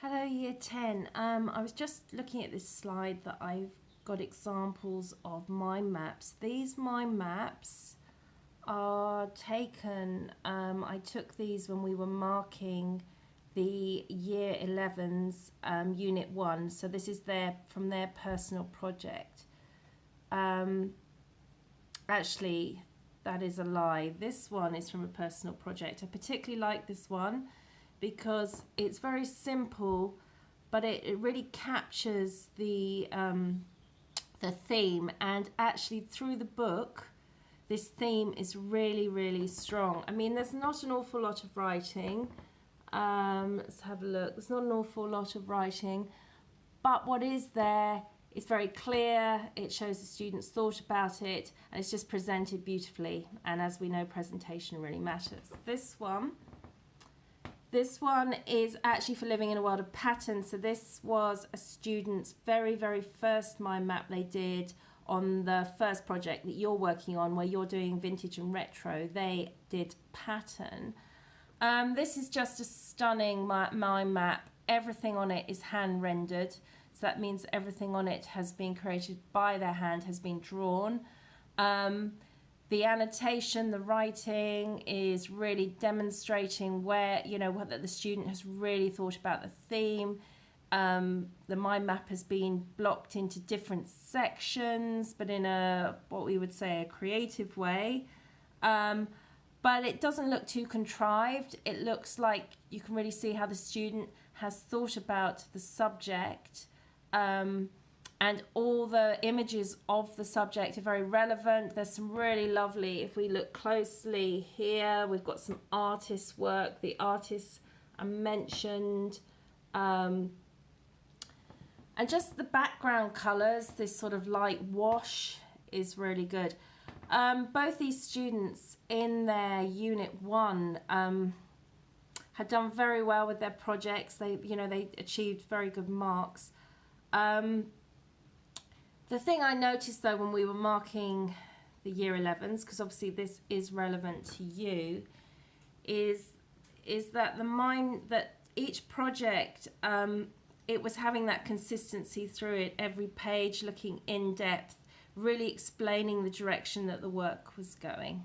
Hello Year 10. I was just looking at this slide that I've got examples of mind maps. These mind maps are taken, I took these when we were marking the Year 11's Unit 1. So this is from their personal project. Actually, that is a lie. This one is from a personal project. I particularly like this one because it's very simple, but it really captures the theme, and actually through the book this theme is really, really strong. I mean, there's not an awful lot of writing. Let's have a look. There's not an awful lot of writing, but what is there is very clear. It shows the students thought about it, and it's just presented beautifully. And as we know, presentation really matters. This one is actually for living in a world of patterns. So this was a student's very, very first mind map they did on the first project that you're working on, where you're doing vintage and retro. They did pattern. This is just a stunning mind map. Everything on it is hand rendered. So that means everything on it has been created by their hand, has been drawn. The annotation, the writing is really demonstrating where, that the student has really thought about the theme. The mind map has been blocked into different sections, but in what we would say a creative way. But it doesn't look too contrived. It looks like you can really see how the student has thought about the subject. And all the images of the subject are very relevant. There's some really lovely, if we look closely here, we've got some artist work. The artists are mentioned. And just the background colours, this sort of light wash is really good. Both these students in their Unit 1 had done very well with their projects. They achieved very good marks. The thing I noticed though when we were marking the Year 11s, because obviously this is relevant to you, is that that each project, it was having that consistency through it, every page looking in depth, really explaining the direction that the work was going.